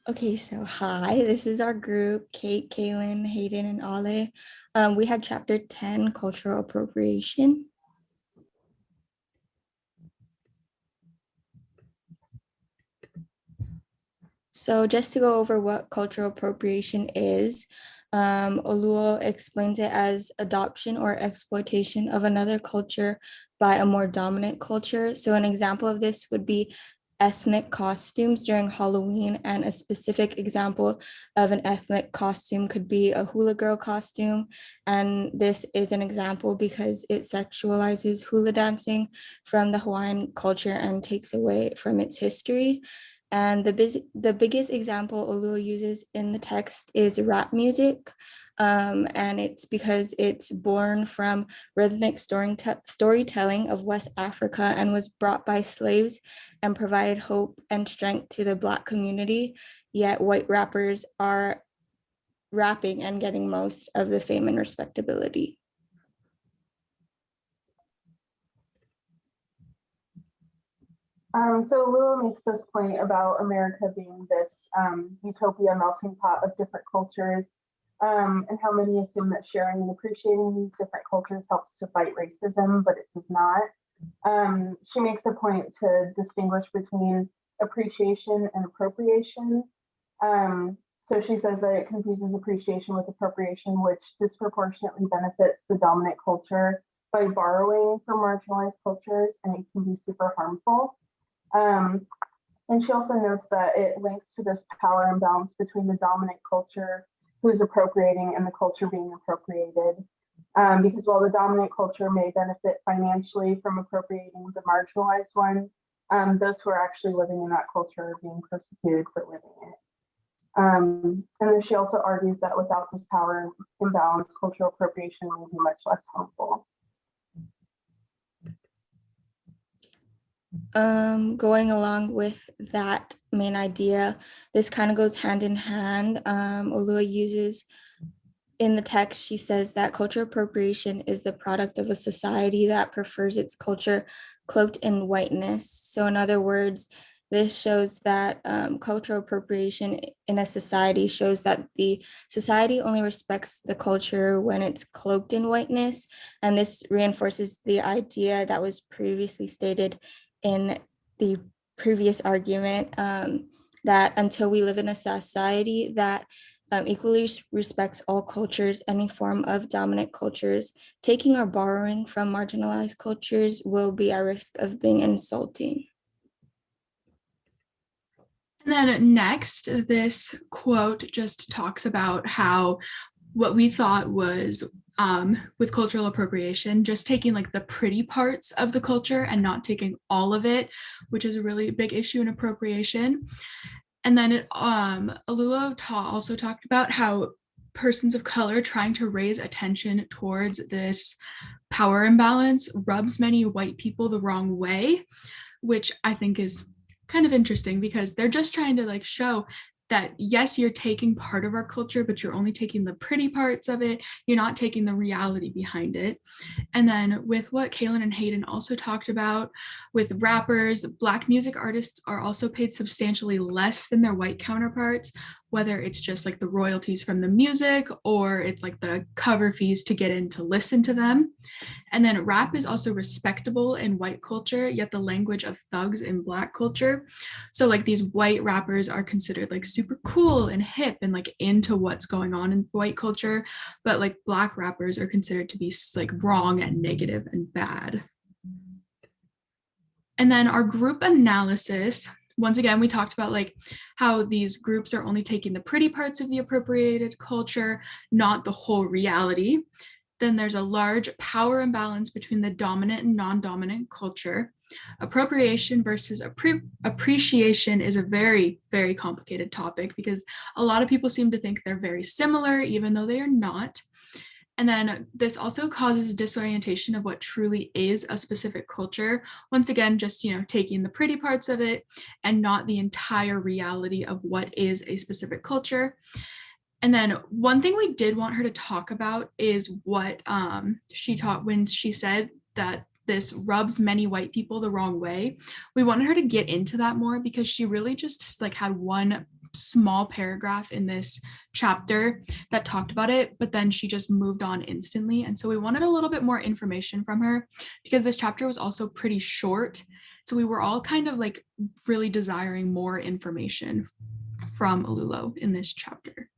Okay, so hi, this is our group, Kate, Kaelyn, Haidynn, and Ale. We had chapter 10, cultural appropriation. So just to go over what cultural appropriation is, Oluo explains it as adoption or exploitation of another culture by a more dominant culture. So an example of this would be ethnic costumes during Halloween, and a specific example of an ethnic costume could be a hula girl costume. And this is an example because it sexualizes hula dancing from the Hawaiian culture and takes away from its history. And the biggest example Oluo uses in the text is rap music. And it's because it's born from rhythmic storytelling of West Africa and was brought by slaves and provided hope and strength to the Black community. Yet white rappers are rapping and getting most of the fame and respectability. So Oluo makes this point about America being this utopia melting pot of different cultures, and how many assume that sharing and appreciating these different cultures helps to fight racism, but it does not. She makes a point to distinguish between appreciation and appropriation. So she says that it confuses appreciation with appropriation, which disproportionately benefits the dominant culture by borrowing from marginalized cultures, and it can be super harmful. Um, and she also notes that it links to this power imbalance between the dominant culture who's appropriating and the culture being appropriated. Because while the dominant culture may benefit financially from appropriating the marginalized one, those who are actually living in that culture are being persecuted for living it. And then she also argues that without this power imbalance, cultural appropriation will be much less harmful. Going along with that main idea, this kind of goes hand in hand. Olua uses in the text, she says that cultural appropriation is the product of a society that prefers its culture cloaked in whiteness. So, in other words, this shows that cultural appropriation in a society shows that the society only respects the culture when it's cloaked in whiteness. And this reinforces the idea that was previously stated in the previous argument, that until we live in a society that equally respects all cultures, any form of dominant cultures, taking or borrowing from marginalized cultures will be at risk of being insulting. And then next, this quote just talks about how what we thought was with cultural appropriation, just taking like the pretty parts of the culture and not taking all of it, which is a really big issue in appropriation. And then Oluo also talked about how persons of color trying to raise attention towards this power imbalance rubs many white people the wrong way, which I think is kind of interesting because they're just trying to like show that yes, you're taking part of our culture, but you're only taking the pretty parts of it. You're not taking the reality behind it. And then with what Kaelyn and Haidynn also talked about with rappers, Black music artists are also paid substantially less than their white counterparts, whether it's just like the royalties from the music or it's like the cover fees to get in to listen to them. And then rap is also respectable in white culture, yet the language of thugs in Black culture. So like these white rappers are considered like super cool and hip and like into what's going on in white culture, but like Black rappers are considered to be like wrong and negative and bad. And then our group analysis, once again, we talked about like how these groups are only taking the pretty parts of the appropriated culture, not the whole reality. Then there's a large power imbalance between the dominant and non-dominant culture. Appropriation versus appreciation is a very, very complicated topic because a lot of people seem to think they're very similar, even though they are not. And then this also causes disorientation of what truly is a specific culture. Once again, just, taking the pretty parts of it and not the entire reality of what is a specific culture. And then one thing we did want her to talk about is what she taught when she said that this rubs many white people the wrong way. We wanted her to get into that more because she really just like had one small paragraph in this chapter that talked about it, but then she just moved on instantly. And so we wanted a little bit more information from her because this chapter was also pretty short. So we were all kind of like really desiring more information from Oluo in this chapter.